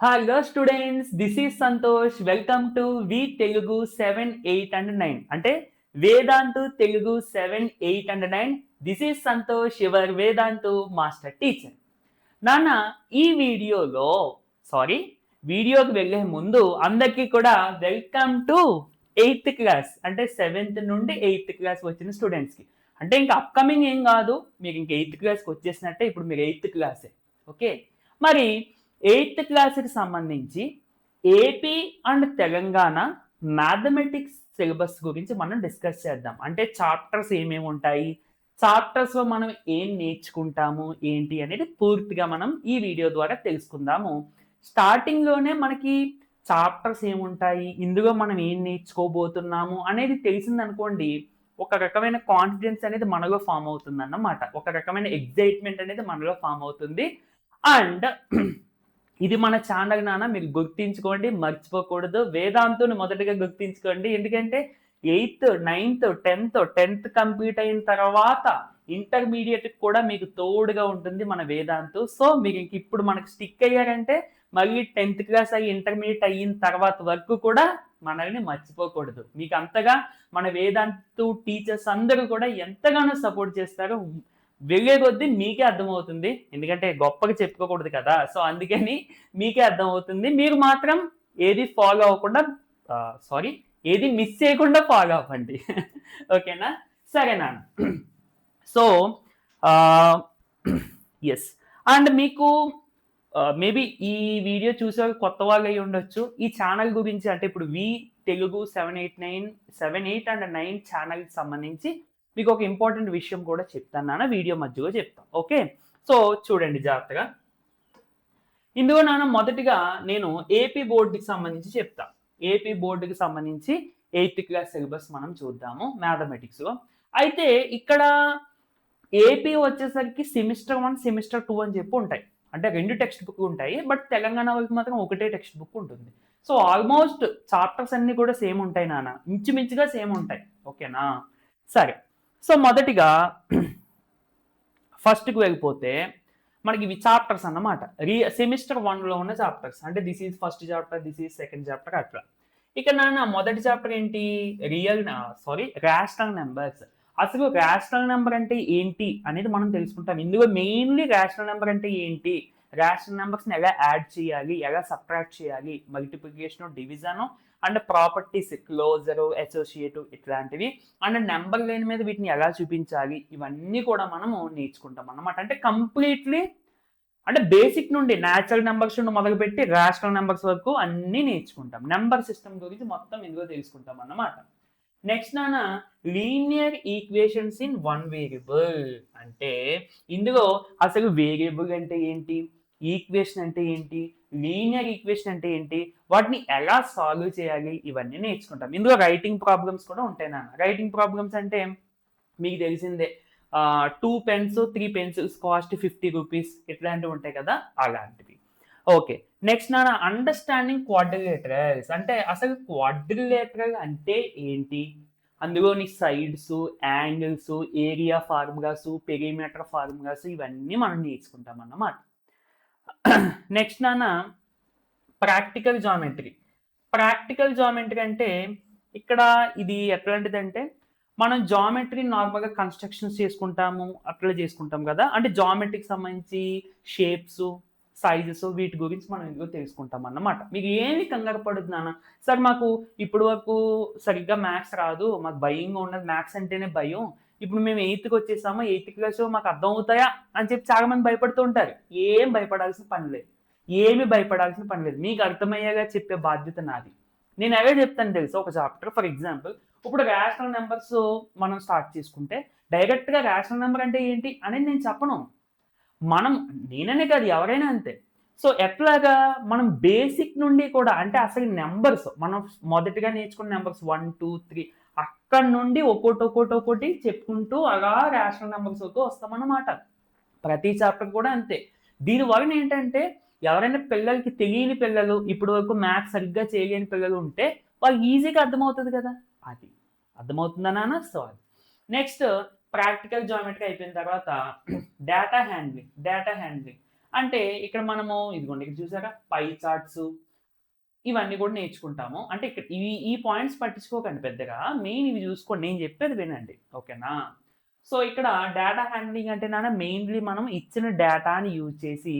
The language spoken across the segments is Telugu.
Hello students, this is Santosh. Welcome to V Telugu 7, 8 and 9. అంటే Vedantu Telugu 7, 8 and 9. This is Santosh, your Vedantu master teacher. నాన్న ఈ వీడియోకి వెళ్ళే ముందు అందరికీ కూడా వెల్కమ్ టు 8th క్లాస్ అంటే 7th నుండి 8th క్లాస్ వచ్చిన స్టూడెంట్స్కి. అంటే ఇంకా అప్కమింగ్ ఏం కాదు, మీకు ఇంక 8th క్లాస్కి వచ్చేసినట్టే. ఇప్పుడు మీరు 8th క్లాసే. ఓకే, మరి 8th క్లాస్కి సంబంధించి AP and Telangana mathematics syllabus గురించి మనం డిస్కస్ చేద్దాం. అంటే చాప్టర్స్ ఏమేమి ఉంటాయి, చాప్టర్స్లో మనం ఏం నేర్చుకుంటాము ఏంటి అనేది పూర్తిగా మనం ఈ వీడియో ద్వారా తెలుసుకుందాము. స్టార్టింగ్లోనే మనకి చాప్టర్స్ ఏముంటాయి, ఇందులో మనం ఏం నేర్చుకోబోతున్నాము అనేది తెలిసిందనుకోండి, ఒక రకమైన కాన్ఫిడెన్స్ అనేది మనలో ఫామ్ అవుతుంది అన్నమాట. ఒక రకమైన ఎగ్జైట్మెంట్ అనేది మనలో ఫామ్ అవుతుంది. అండ్ ఇది మన ఛానల్ నాన్న, మీరు గుర్తించుకోండి, మర్చిపోకూడదు. వేదాంతుని మొదటిగా గుర్తించుకోండి, ఎందుకంటే 8th, 9th, 10th కంప్లీట్ అయిన తర్వాత ఇంటర్మీడియట్ కూడా మీకు తోడుగా ఉంటుంది మన వేదాంతు. సో మీరు ఇంక ఇప్పుడు మనకు స్టిక్ అయ్యారంటే మళ్ళీ 10th క్లాస్ అయ్యి ఇంటర్మీడియట్ అయిన తర్వాత వరకు కూడా మనల్ని మర్చిపోకూడదు. మీకు అంతగా మన వేదాంతు టీచర్స్ అందరూ కూడా ఎంతగానో సపోర్ట్ చేస్తారు. వెళ్ళే కొద్దీ మీకే అర్థమవుతుంది, ఎందుకంటే గొప్పగా చెప్పుకోకూడదు కదా. సో అందుకని మీకే అర్థమవుతుంది. మీరు మాత్రం ఏది ఫాలో అవ్వకుండా ఏది మిస్ చేయకుండా ఫాలో అవ్వండి. ఓకేనా, సరేనా? సో ఎస్, అండ్ మీకు మేబీ ఈ వీడియో చూసే కొత్త వాళ్ళు అయి ఉండొచ్చు. ఈ ఛానల్ గురించి అంటే ఇప్పుడు వి తెలుగు 7, 8 అండ్ 9 ఛానల్కి సంబంధించి మీకు ఒక ఇంపార్టెంట్ విషయం కూడా చెప్తాను నాన్న, వీడియో మధ్యలో చెప్తాను. ఓకే, సో చూడండి జాగ్రత్తగా. ఇందులో నాన్న మొదటిగా నేను ఏపీ బోర్డుకి సంబంధించి చెప్తా. ఏపీ బోర్డుకి సంబంధించి 8th క్లాస్ సిలబస్ మనం చూద్దాము మ్యాథమెటిక్స్లో. అయితే ఇక్కడ ఏపీ వచ్చేసరికి సెమిస్టర్ 1, సెమిస్టర్ 2 అని చెప్పి ఉంటాయి. అంటే 2 టెక్స్ట్ బుక్ ఉంటాయి, బట్ తెలంగాణ వాళ్ళకి మాత్రం ఒకటే టెక్స్ట్ బుక్ ఉంటుంది. సో ఆల్మోస్ట్ చాప్టర్స్ అన్ని కూడా సేమ్ ఉంటాయి నాన్న, ఇంచుమించుగా సేమ్ ఉంటాయి. ఓకేనా, సరే. సో మొదటిగా ఫస్ట్కి వెళ్ళిపోతే మనకి ఇవి చాప్టర్స్ అన్నమాట. సెమిస్టర్ 1లో ఉన్న చాప్టర్స్. అంటే this is first chapter, this is second chapter, అట్లా. ఇక నాన్న మొదటి చాప్టర్ ఏంటి? Rational numbers. అసలు రేషనల్ నెంబర్ అంటే ఏంటి అనేది మనం తెలుసుకుంటాం. ఇందులో మెయిన్లీ రేషనల్ నెంబర్ అంటే ఏంటి, రేషనల్ నెంబర్స్ని ఎలా యాడ్ చేయాలి, ఎలా సబ్ట్రాక్ట్ చేయాలి, multiplication, division and properties, closure, associative ఇట్లాంటివి, అండ్ నెంబర్ లైన్ మీద వీటిని ఎలా చూపించాలి, ఇవన్నీ కూడా మనము నేర్చుకుంటాం అన్నమాట. అంటే కంప్లీట్లీ అంటే బేసిక్ నుండి న్యాచురల్ నెంబర్స్ నుండి మొదలుపెట్టి రేషనల్ నెంబర్స్ వరకు అన్నీ నేర్చుకుంటాం. నెంబర్ సిస్టమ్ గురించి మొత్తం ఇందులో తెలుసుకుంటాం అన్నమాట. నెక్స్ట్ నాన్న linear equations in one variable. అంటే ఇందులో అసలు వేరియబుల్ అంటే ఏంటి, ఈక్వేషన్ అంటే ఏంటి, లీనియర్ ఈక్వేషన్ అంటే ఏంటి, వాటిని ఎలా సాల్వ్ చేయాలి, ఇవన్నీ నేర్చుకుంటాం. ఇందులో రైటింగ్ ప్రాబ్లమ్స్ కూడా ఉంటాయి నాన్న. రైటింగ్ ప్రాబ్లమ్స్ అంటే మీకు తెలిసిందే, 2 pens 3 pencils కాస్ట్ 50 రూపీస్ ఇట్లాంటివి ఉంటాయి కదా, అలాంటివి. ఓకే, నెక్స్ట్ నాన్న అండర్స్టాండింగ్ క్వాడ్రిలేటరల్స్. అంటే అసలు క్వాడ్రిలేటరల్ అంటే ఏంటి, అందులోని sides, angles, area formulas, perimeter formulas, ఇవన్నీ మనం నేర్చుకుంటాం అన్నమాట. నెక్స్ట్ నాన్న ప్రాక్టికల్ జామెట్రీ. ప్రాక్టికల్ జామెట్రీ అంటే ఇక్కడ ఇది ఎట్లాంటిదంటే మనం జామెట్రీ నార్మల్గా కన్స్ట్రక్షన్స్ చేసుకుంటాము, అట్లా చేసుకుంటాం కదా. అంటే జామెట్రీకి సంబంధించి షేప్స్, సైజెస్, వీటి గురించి మనం ఇందులో తెలుసుకుంటాం అన్నమాట. మీకు ఏమి కంగారు పడుతున్నానా, సార్ మాకు ఇప్పుడు వరకు సరిగ్గా మ్యాథ్స్ రాదు, మాకు భయంగా ఉన్నది, మ్యాథ్స్ అంటేనే భయం, ఇప్పుడు మేము 8th వచ్చేసాము, 8th క్లాస్ మాకు అర్థం అవుతాయా అని చెప్పి చాలా మంది భయపడుతూ ఉంటారు. ఏం భయపడాల్సిన పని లేదు, మీకు అర్థమయ్యేగా చెప్పే బాధ్యత నాది. నేను ఎలా చెప్తాను తెలుసా, ఒక చాప్టర్ ఫర్ ఎగ్జాంపుల్ ఇప్పుడు రేషనల్ నెంబర్స్ మనం స్టార్ట్ చేసుకుంటే డైరెక్ట్గా రేషనల్ నెంబర్ అంటే ఏంటి అనేది నేను చెప్పను. నేననే కాదు, ఎవరైనా అంతే. సో ఎట్లాగా మనం బేసిక్ నుండి కూడా, అంటే అసలు నెంబర్స్ మనం మొదటిగా నేర్చుకున్న నెంబర్స్ 1, 2, 3 అక్కడి నుండి ఒక్కోటి చెప్పుకుంటూ అలా రేషనల్ నెంబర్స్ వరకు వస్తామన్నమాట. ప్రతి చాప్టర్ కూడా అంతే. దీనివల్ల ఏంటంటే ఎవరైనా పిల్లలకి తెలియని పిల్లలు, ఇప్పటి వరకు మ్యాథ్స్ సరిగ్గా చేయలేని పిల్లలు ఉంటే వాళ్ళు ఈజీగా అర్థమవుతుంది కదా. అది అర్థమవుతుందా నాన్న? సో నెక్స్ట్ ప్రాక్టికల్ జామెట్రీ అయిపోయిన తర్వాత డేటా హ్యాండ్లింగ్ అంటే ఇక్కడ మనము ఇదిగోండి ఇక్కడ చూసారా పై చార్ట్స్ ఇవన్నీ కూడా నేర్చుకుంటాము. అంటే ఇక్కడ ఈ పాయింట్స్ పట్టించుకోకండి పెద్దగా. మెయిన్ ఇవి చూసుకోండి. నేను చెప్పేది వినండి. ఓకేనా? సో, ఇక్కడ డేటా హ్యాండ్లింగ్ అంటే మెయిన్‌లీ మనం ఇచ్చిన డేటాని యూజ్ చేసి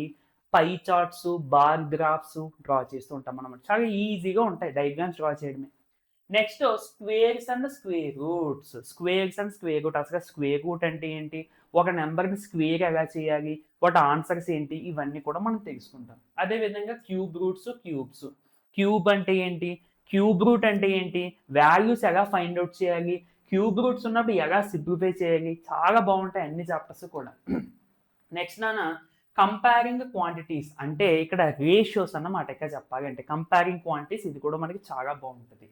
పై చార్ట్స్, బార్ గ్రాఫ్స్ డ్రా చేస్తూ ఉంటాం అన్నమాట. చాలా ఈజీగా ఉంటాయి డయాగ్రామ్స్ డ్రా చేయడమే. Next squares and square roots. Squares and square root. అసలు స్క్వేర్ రూట్ అంటే ఏంటి? ఒక నంబర్‌ని స్క్వేర్ ఎలా చేయాలి? వాటి ఆన్సర్స్ ఏంటి? ఇవన్నీ కూడా మనం తెలుసుకుంటాం. అదే విధంగా క్యూబ్ రూట్స్, క్యూబ్స్. క్యూబ్ అంటే ఏంటి? క్యూబ్ రూట్ అంటే ఏంటి? వాల్యూస్ ఎలా ఫైండ్ ఔట్ చేయాలి? క్యూబ్ రూట్స్ ఉన్నప్పుడు ఎలా సింప్లిఫై చేయాలి? చాలా బాగుంటాయి అన్ని చాప్టర్స్ కూడా. నెక్స్ట్ కంపేరింగ్ క్వాంటిటీస్ అంటే ఇక్కడ రేషియోస్ అన్నమాట. ఇక్కడ చెప్పాలంటే కంపేరింగ్ క్వాంటిటీస్ ఇది కూడా మనకి చాలా బాగుంటుంది.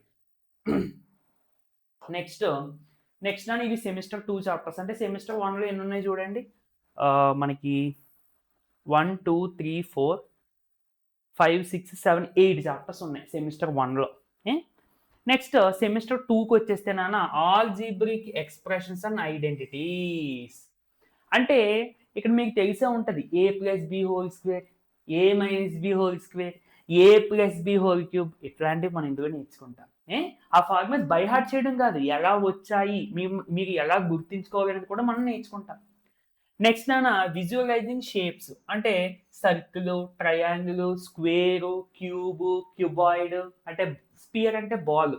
నెక్స్ట్ ఇవి సెమిస్టర్ 2 చాప్టర్స్. అంటే సెమిస్టర్ 1లో ఎన్ని ఉన్నాయి చూడండి. మనకి 1, 2, 3, 4, 5, 6, 7, 8 చాప్టర్స్ ఉన్నాయి సెమిస్టర్ 1లో. నెక్స్ట్ సెమిస్టర్ 2కి వచ్చేస్తే ఆల్జీబ్రిక్ ఎక్స్ప్రెషన్స్ అండ్ ఐడెంటిటీస్. అంటే ఇక్కడ మీకు తెలిసే ఉంటుంది a+b² a-b², a+b³ ఇట్లాంటివి మనం ఇందులో నేర్చుకుంటాం. ఆ ఫార్ములాస్ బై హార్ట్ చేయడం కాదు, ఎలా వచ్చాయి మీరు ఎలా గుర్తించుకోవాలనేది కూడా మనం నేర్చుకుంటాం. నెక్స్ట్ విజువలైజింగ్ షేప్స్ అంటే circle, triangle, square, cube, cuboid అంటే స్పియర్ అంటే బాల్,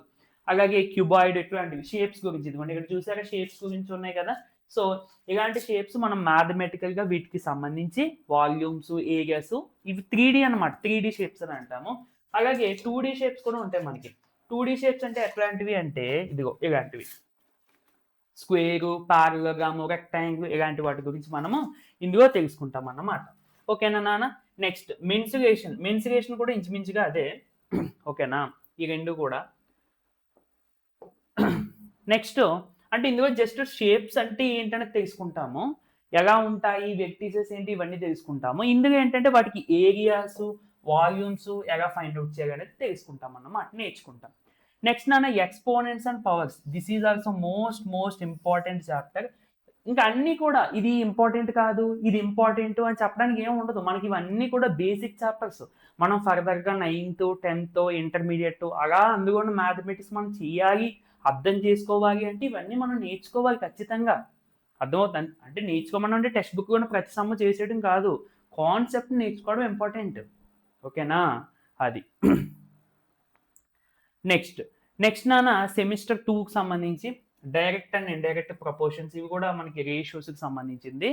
అలాగే క్యూబాయిడ్ ఇట్లాంటివి షేప్స్ గురించి. ఇదిగోండి ఇక్కడ చూసారా షేప్స్ గురించి ఉన్నాయి కదా. సో ఇలాంటి షేప్స్ మనం మ్యాథమెటికల్గా వీటికి సంబంధించి వాల్యూమ్స్, ఏరియాస్ ఇవి 3D అనమాట. 3D షేప్స్ అని అంటాము. అలాగే 2D షేప్స్ కూడా ఉంటాయి మనకి. 2D షేప్స్ అంటే ఎట్లాంటివి అంటే ఇదిగో ఇలాంటివి స్క్వేరు, పారలోగ్రాము, రెక్టాంగిల్ ఇలాంటి వాటి గురించి మనము ఇందులో తెలుసుకుంటాం అన్నమాట. ఓకేనా నాన్న? నెక్స్ట్ మెన్సురేషన్ కూడా ఇంచుమించుగా అదే. ఓకేనా? ఈ రెండు కూడా. నెక్స్ట్ అంటే ఇందులో జస్ట్ షేప్స్ అంటే ఏంటనేది తెలుసుకుంటాము, ఎలా ఉంటాయి వెక్టీసెస్ ఏంటి ఇవన్నీ తెలుసుకుంటాము. ఇందులో ఏంటంటే వాటికి ఏరియాస్, వాల్యూమ్స్ ఎలా ఫైండ్ అవుట్ చేయాలనేది తెలుసుకుంటాం అన్నమాట, నేర్చుకుంటాం. Next exponents and powers. This is also most important chapter. ఇంకా అన్నీ కూడా ఇది ఇంపార్టెంట్ కాదు, ఇది ఇంపార్టెంట్ అని చెప్పడానికి ఏమి ఉండదు. మనకి ఇవన్నీ కూడా బేసిక్ చాప్టర్స్. మనం ఫర్దర్గా 9th, 10th, ఇంటర్మీడియట్ అలా అందులో మ్యాథమెటిక్స్ మనం చేయాలి, అర్థం చేసుకోవాలి అంటే ఇవన్నీ మనం నేర్చుకోవాలి ఖచ్చితంగా. అర్థమవుతుంది అంటే నేర్చుకోమని అంటే టెక్స్ట్ బుక్ కూడా ప్రతి సమ్మ చేసేయడం కాదు, కాన్సెప్ట్ నేర్చుకోవడం ఇంపార్టెంట్. ఓకేనా? అది. నెక్స్ట్ సెమిస్టర్ 2కి సంబంధించి డైరెక్ట్ అండ్ ఇండైరెక్ట్ ప్రపోర్షన్స్ ఇవి కూడా మనకి రేషియోస్కి సంబంధించింది.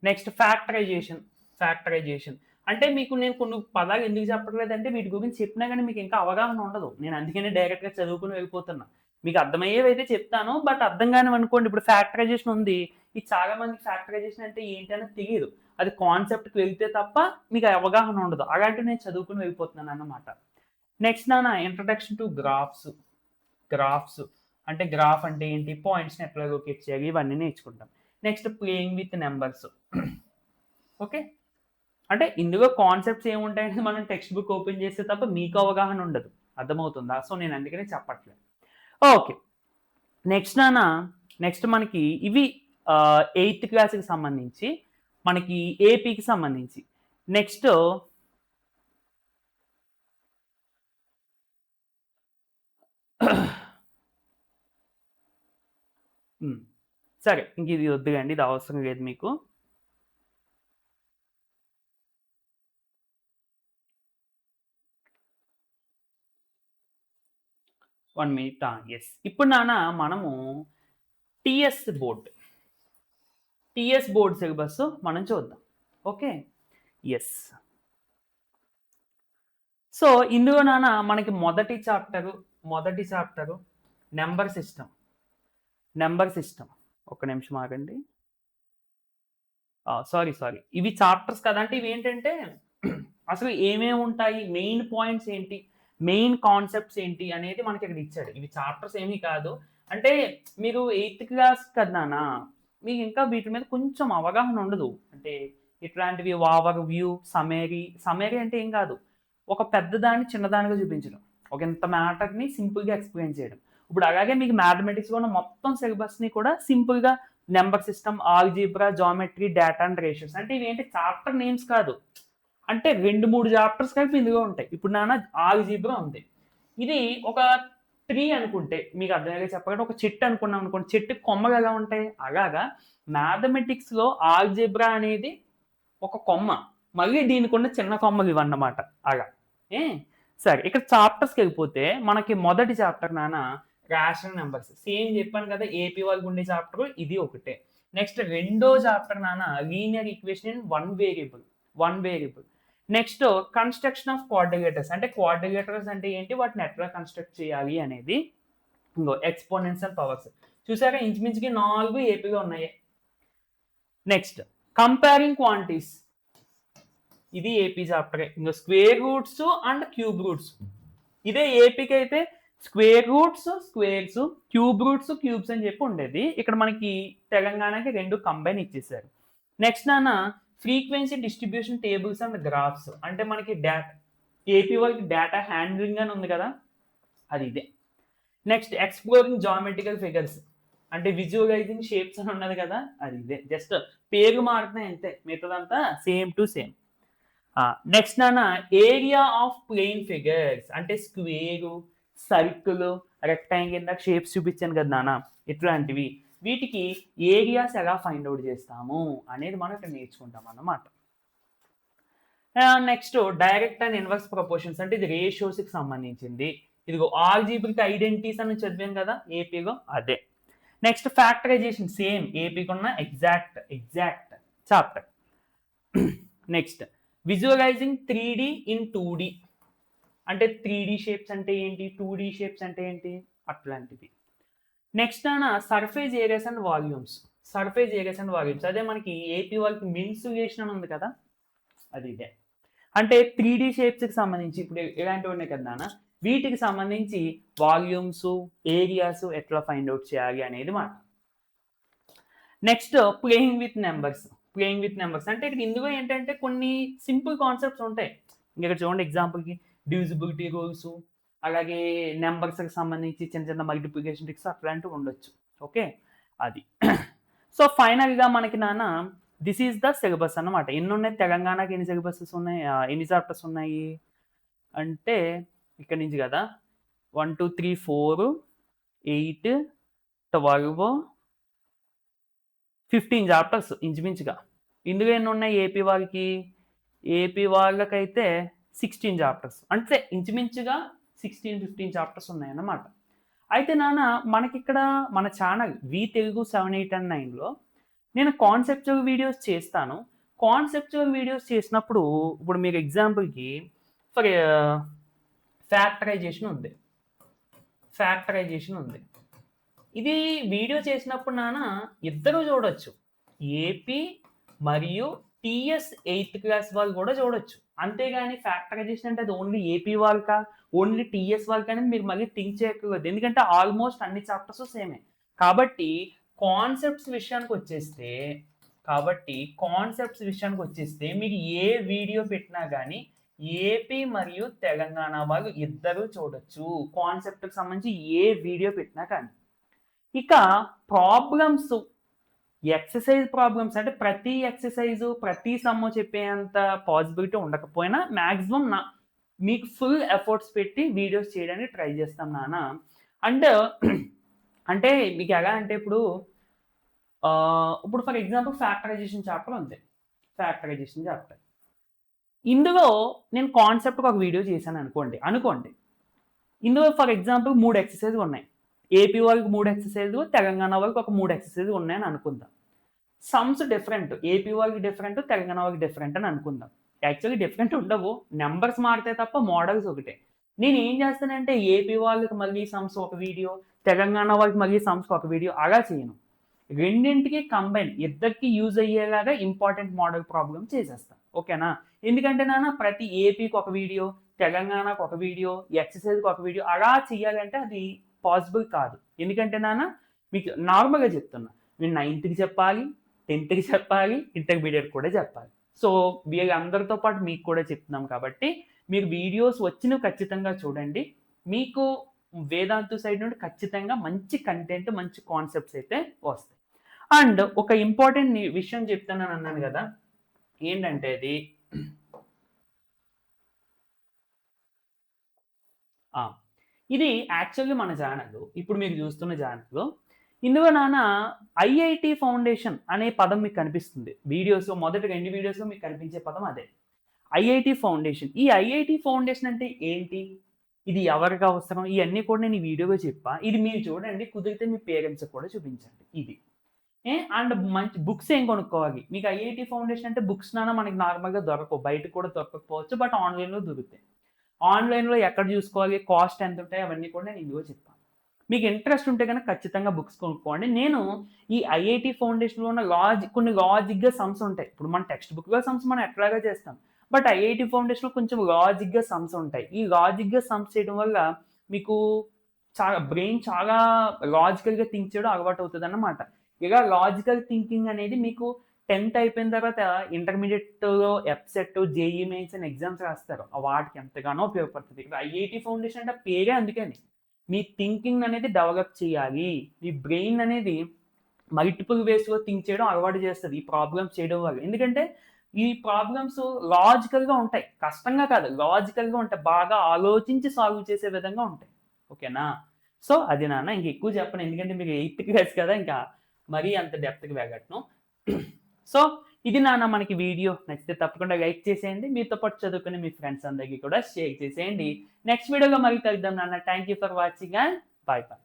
నెక్స్ట్ ఫ్యాక్టరైజేషన్ అంటే మీకు నేను కొన్ని పదాలు ఎందుకు చెప్పట్లేదంటే వీటి గురించి చెప్పినా కానీ మీకు ఇంకా అవగాహన ఉండదు. నేను అందుకనే డైరెక్ట్గా చదువుకుని వెళ్ళిపోతున్నా. మీకు అర్థమయ్యేవి అయితే చెప్తాను, బట్ అర్థం కాని అనుకోండి. ఇప్పుడు ఫ్యాక్టరైజేషన్ ఉంది, ఇది చాలా మందికి ఫ్యాక్టరైజేషన్ అంటే ఏంటి అనేది తెలియదు. అది కాన్సెప్ట్కి వెళ్తే తప్ప మీకు అవగాహన ఉండదు. అలాంటివి నేను చదువుకుని వెళ్ళిపోతున్నాను అన్నమాట. నెక్స్ట్ ఇంట్రడక్షన్ టు గ్రాఫ్స్ అంటే గ్రాఫ్ అంటే ఏంటి, పాయింట్స్ని ఎట్లా లొకేట్ చేయాలి ఇవన్నీ నేర్చుకుంటాం. Next playing with numbers. Okay, అంటే ఇందులో కాన్సెప్ట్స్ ఏముంటాయంటే మనం టెక్స్ట్ బుక్ ఓపెన్ చేస్తే తప్ప మీకు అవగాహన ఉండదు. అర్థమవుతుందా? సో నేను అందుకనే చెప్పట్లేదు. ఓకే, నెక్స్ట్ మనకి ఇవి 8th క్లాస్కి సంబంధించి, మనకి ఏపీకి సంబంధించి. నెక్స్ట్ సరే ఇంక ఇది వద్దుగండి, ఇది అవసరం లేదు మీకు. One minute. ఎస్, ఇప్పుడు మనము టిఎస్ బోర్డ్ సిలబస్ మనం చూద్దాం. Okay, yes. సో ఇందులో మనకి మొదటి చాప్టరు నెంబర్ సిస్టమ్. ఒక నిమిషం ఆగండి. సారీ ఇవి చాప్టర్స్ కదా. అంటే ఇవి ఏంటంటే అసలు ఏమేమి ఉంటాయి, మెయిన్ పాయింట్స్ ఏంటి, మెయిన్ కాన్సెప్ట్స్ ఏంటి అనేది మనకి ఇక్కడ ఇచ్చాడు. ఇవి చాప్టర్స్ ఏమీ కాదు. అంటే మీరు 8th క్లాస్ కదా మీకు ఇంకా వీటి మీద కొంచెం అవగాహన ఉండదు. అంటే ఇట్లాంటివి ఓవర్ వ్యూ, సమరీ అంటే ఏం కాదు, ఒక పెద్దదాన్ని చిన్నదానిగా చూపించడం, ఒక ఇంత మ్యాటర్ని సింపుల్గా ఎక్స్ప్లెయిన్ చేయడం. ఇప్పుడు అలాగే మీకు మ్యాథమెటిక్స్ కూడా మొత్తం సిలబస్ని కూడా సింపుల్గా number system, algebra, geometry, data and ratios. అంటే ఇవేంటి చాప్టర్ నేమ్స్ కాదు, అంటే 2-3 చాప్టర్స్ కలిపి ఇందులో ఉంటాయి. ఇప్పుడు నాన్న ఆల్జీబ్రా ఉంది, ఇది ఒక ట్రీ అనుకుంటే మీకు అర్థమయ్యేలా చెప్పాలంటే ఒక చెట్టు అనుకున్నాం అనుకోండి, చెట్టుకి కొమ్మలు ఎలా ఉంటాయి అలాగా మ్యాథమెటిక్స్లో ఆల్జీబ్రా అనేది ఒక కొమ్మ, మళ్ళీ దీనికి ఉన్న చిన్న కొమ్మలు ఇవన్నమాట అలా. ఏ సరే, ఇక్కడ చాప్టర్స్కి వెళ్ళిపోతే మనకి మొదటి చాప్టర్ నాన్న రేషనల్ నెంబర్స్. సేమ్ చెప్పాను కదా, ఏపీ వాళ్ళకి ఉండే చాప్టర్ ఇది ఒకటే. నెక్స్ట్ రెండో చాప్టర్ నాన్న linear equation in one variable. Next construction of quadrilaterals, అంటే క్వాడ్రిలేటర్స్ అంటే ఏంటి, వాటిని ఎట్లా కన్స్ట్రక్ట్ చేయాలి అనేది. ఇంకో ఎక్స్పోనెంట్స్ అండ్ పవర్స్. చూసారా, ఇంచుమించుకి 4 ఏపీగా ఉన్నాయి. నెక్స్ట్ కంపేరింగ్ క్వాంటిటీస్, ఇది ఏపీ చాప్టరే. ఇంకా square roots and cube roots, ఇదే ఏపీకి అయితే square roots squares, cube roots cubes అని చెప్పి ఉండేది. ఇక్కడ మనకి తెలంగాణకి 2 కంబైన్ ఇచ్చేసారు. నెక్స్ట్ నాన్న frequency distribution tables and graphs, అంటే మనకి డేటా ఏపీ వాళ్ళకి డేటా హ్యాండ్లింగ్ అని ఉంది కదా, అది ఇదే. నెక్స్ట్ ఎక్స్ప్లోరింగ్ జామెట్రికల్ ఫిగర్స్, అంటే విజువలైజింగ్ షేప్స్ అని ఉన్నది కదా, అది ఇదే. జస్ట్ పేరు మారుతున్నాయి అంతే, మిగతాదంతా సేమ్ టు సేమ్. నెక్స్ట్ నాన్న ఏరియా ఆఫ్ ప్లేన్ ఫిగర్స్, అంటే స్క్వేరు, సర్కిల్, రెక్టాంగిల్, ఇందాక షేప్స్ చూపించాను కదా నాన్న, ఇట్లాంటివి. వీటికి ఏరియాస్ ఎలా ఫైండ్ అవుట్ చేస్తాము అనేది మనం ఇక్కడ నేర్చుకుంటాం అన్నమాట. Next direct and inverse proportions, అంటే ఇది రేషియోస్కి సంబంధించింది. ఇదిగో ఆల్జీబ్రిక్ ఐడెంటిటీస్ అని చదివాం కదా ఏపీలో, అదే. నెక్స్ట్ ఫ్యాక్టరైజేషన్, సేమ్ ఏపీకి ఉన్న exact chapter. Next visualising 3D in 2D, అంటే 3D షేప్స్ అంటే ఏంటి, 2D షేప్స్ అంటే ఏంటి, అట్లాంటివి. నెక్స్ట్ అన్న సర్ఫేస్ ఏరియాస్ అండ్ వాల్యూమ్స్. అదే మనకి ఏపీ వాళ్ళకి మిన్సులేషన్ అని ఉంది కదా, అది ఇదే. అంటే 3D షేప్స్కి సంబంధించి ఇప్పుడు ఇలాంటివి ఉన్నాయి కదా నాన్న, వీటికి సంబంధించి వాల్యూమ్స్, ఏరియాస్ ఎట్లా ఫైండ్ అవుట్ చేయాలి అనేది మాట. నెక్స్ట్ ప్లేయింగ్ విత్ నెంబర్స్ అంటే ఇక్కడ ఇందులో ఏంటంటే కొన్ని సింపుల్ కాన్సెప్ట్స్ ఉంటాయి. ఇక్కడ చూడండి ఎగ్జాంపుల్కి డివిజిబిలిటీ రూల్స్, అలాగే నెంబర్స్కి సంబంధించి చిన్న చిన్న మల్టిప్లికేషన్ ట్రిక్స్ అట్లాంటివి ఉండొచ్చు. ఓకే, అది. సో ఫైనల్గా మనకి నాన్న దిస్ ఈజ్ ద సిలబస్ అన్నమాట. ఎన్ని ఉన్నాయి తెలంగాణకి, ఎన్ని సిలబసెస్ ఉన్నాయి, ఎన్ని చాప్టర్స్ ఉన్నాయి అంటే ఇక్కడ నుంచి కదా 1 2 3 4 8 12 15 చాప్టర్స్ ఇంచుమించుగా. ఇందులో ఎన్ని ఉన్నాయి ఏపీ వాళ్ళకైతే 16 చాప్టర్స్, అంటే ఇంచుమించుగా 16-15 చాప్టర్స్ ఉన్నాయన్నమాట. అయితే నాన్న మనకి ఇక్కడ మన ఛానల్ వి తెలుగు 7, 8 and 9లో నేను కాన్సెప్చువల్ వీడియోస్ చేస్తాను. కాన్సెప్చువల్ వీడియోస్ చేసినప్పుడు ఇప్పుడు మీకు ఎగ్జాంపుల్కి ఫర్ ఫ్యాక్టరైజేషన్ ఉంది. ఇది వీడియో చేసినప్పుడు నాన్న ఇద్దరు చూడొచ్చు, ఏపీ మరియు టీఎస్ 8th క్లాస్ వాళ్ళు కూడా చూడొచ్చు. అంతేగాని ఫ్యాక్టరైజేషన్ అంటే అది ఓన్లీ ఏపీ వాళ్ళకా, ఓన్లీ టీఎస్ వాళ్ళకి అనేది మీరు మళ్ళీ థింక్ చేయకూడదు. ఎందుకంటే ఆల్మోస్ట్ అన్ని చాప్టర్స్ సేమే. కాబట్టి కాన్సెప్ట్స్ విషయానికి వచ్చేస్తే మీరు ఏ వీడియో పెట్టినా కానీ ఏపీ మరియు తెలంగాణ వాళ్ళు ఇద్దరు చూడొచ్చు, కాన్సెప్ట్కి సంబంధించి ఏ వీడియో పెట్టినా కానీ. ఇక ప్రాబ్లమ్స్, ఎక్సర్సైజ్ ప్రాబ్లమ్స్, అంటే ప్రతి ఎక్సర్సైజు ప్రతి సమ్ము చెప్పేంత పాసిబిలిటీ ఉండకపోయినా మ్యాక్సిమం మీకు ఫుల్ ఎఫర్ట్స్ పెట్టి వీడియోస్ చేయడానికి ట్రై చేస్తాం నాన్న. అండ్ అంటే మీకు ఎలా అంటే ఇప్పుడు ఫర్ ఎగ్జాంపుల్ ఫ్యాక్టరైజేషన్ చాప్టర్ ఉంది, ఇందులో నేను కాన్సెప్ట్కి ఒక వీడియో చేశాను అనుకోండి. ఇందులో ఫర్ ఎగ్జాంపుల్ 3 ఎక్సర్సైజ్ ఉన్నాయి, ఏపీ వాళ్ళకి 3 ఎక్సర్సైజ్, తెలంగాణ వాళ్ళకి ఒక 3 ఎక్సర్సైజ్ ఉన్నాయని అనుకుందాం. సమ్స్ డిఫరెంట్, ఏపీ వాళ్ళకి డిఫరెంట్, తెలంగాణ వాళ్ళకి డిఫరెంట్ అని అనుకుందాం. యాక్చువల్లీ డిఫరెంట్ ఉండవు, నెంబర్స్ మారితే తప్ప మోడల్స్ ఒకటే. నేను ఏం చేస్తానంటే ఏపీ వాళ్ళకి మళ్ళీ సమ్స్ ఒక వీడియో, తెలంగాణ వాళ్ళకి మళ్ళీ సమ్స్ ఒక వీడియో అలా చేయను. రెండింటికి కంబైన్, ఇద్దరికి యూజ్ అయ్యేలాగా ఇంపార్టెంట్ మోడల్ ప్రాబ్లం చేసేస్తాను. ఓకేనా? ఎందుకంటే నాన్న ప్రతి ఏపీకి ఒక వీడియో, తెలంగాణకు ఒక వీడియో, ఎక్సర్సైజ్కి ఒక వీడియో అలా చేయాలంటే అది పాసిబుల్ కాదు. ఎందుకంటే నాన్న మీకు నార్మల్గా చెప్తున్నా, మీరు 9th చెప్పాలి, 10th చెప్పాలి, ఇంటర్మీడియట్ కూడా చెప్పాలి. సో వీళ్ళందరితో పాటు మీకు కూడా చెప్తున్నాం కాబట్టి మీరు వీడియోస్ వచ్చినవి ఖచ్చితంగా చూడండి. మీకు వేదాంతు సైడ్ నుండి ఖచ్చితంగా మంచి కంటెంట్, మంచి కాన్సెప్ట్స్ అయితే వస్తాయి. అండ్ ఒక ఇంపార్టెంట్ విషయం చెప్తానని అన్నాను కదా, ఏంటంటే అది ఇది యాక్చువల్లీ మన ఛానల్, ఇప్పుడు మీరు చూస్తున్న ఛానల్. ఇందులో నాన్న ఐఐటి ఫౌండేషన్ అనే పదం మీకు కనిపిస్తుంది వీడియోస్, మొదటి 2 వీడియోస్లో మీకు కనిపించే పదం అదే, ఐఐటి ఫౌండేషన్. ఈ ఐఐటి ఫౌండేషన్ అంటే ఏంటి, ఇది ఎవరికి అవసరం, ఇవన్నీ కూడా నేను ఈ వీడియోలో చెప్పా. ఇది మీరు చూడండి, కుదిరితే మీ పేరెంట్స్ కూడా చూపించండి. ఇది అండ్ మంచి బుక్స్ ఏం కొనుక్కోవాలి, మీకు ఐఐటి ఫౌండేషన్ అంటే బుక్స్ నాన్న మనకి నార్మల్గా దొరకవు, బయట కూడా దొరకకపోవచ్చు, బట్ ఆన్లైన్లో దొరుకుతాయి. ఆన్లైన్లో ఎక్కడ చూసుకోవాలి, కాస్ట్ ఎంత ఉంటాయి, అవన్నీ కూడా నేను ఇందులో చెప్తాను. మీకు ఇంట్రెస్ట్ ఉంటే కనుక ఖచ్చితంగా బుక్స్ కొనుక్కోండి. నేను ఈ ఐఐటి ఫౌండేషన్లో ఉన్న కొన్ని లాజిక్గా సమ్స్ ఉంటాయి. ఇప్పుడు మన టెక్స్ట్ బుక్లో సమ్స్ మనం ఎట్లాగా చేస్తాం, బట్ ఐఐటి ఫౌండేషన్లో కొంచెం లాజిక్గా సమ్స్ ఉంటాయి. ఈ లాజిక్గా సమ్స్ చేయడం వల్ల మీకు బ్రెయిన్ చాలా లాజికల్గా థింక్ చేయడం అలవాటు అవుతుంది అన్నమాట. ఇలా లాజికల్ థింకింగ్ అనేది మీకు 10th అయిపోయిన తర్వాత ఇంటర్మీడియట్‌లో ఎఫ్సెట్, జేఈఈ మెయిన్స్ అని ఎగ్జామ్స్ రాస్తారు. వాటికి ఎంతగానో ఉపయోగపడుతుంది. ఇక్కడ ఐఐటి ఫౌండేషన్ అంటే పేరే అందుకని. మీ థింకింగ్ అనేది డెవలప్ చేయాలి. మీ బ్రెయిన్ అనేది మల్టిపుల్ వేస్‌లో థింక్ చేయడం అలవాటు చేస్తది, ఈ ప్రాబ్లమ్స్ చేయడం వల్ల. ఎందుకంటే ఈ ప్రాబ్లమ్స్ లాజికల్‌గా ఉంటాయి. కష్టంగా కాదు, లాజికల్‌గా ఉంటాయి. బాగా ఆలోచించి సాల్వ్ చేసే విధంగా ఉంటాయి. ఓకేనా? సో, అది నాన్న. ఇంక ఎక్కువ చెప్పను, ఎందుకంటే మీరు 8th క్లాస్ కదా, ఇంకా మరీ అంత డెప్త్‌కి వెళ్ళను. సో, ఇది నాన్న మనకి వీడియో. నచ్చితే తప్పకుండా లైక్ చేసేయండి. మీతో పాటు చదువుకునే మీ ఫ్రెండ్స్ అందరికీ కూడా షేర్ చేసేయండి. నెక్స్ట్ వీడియోలో మళ్ళీ కలుద్దాం నాన్న. Thank you for watching and by by.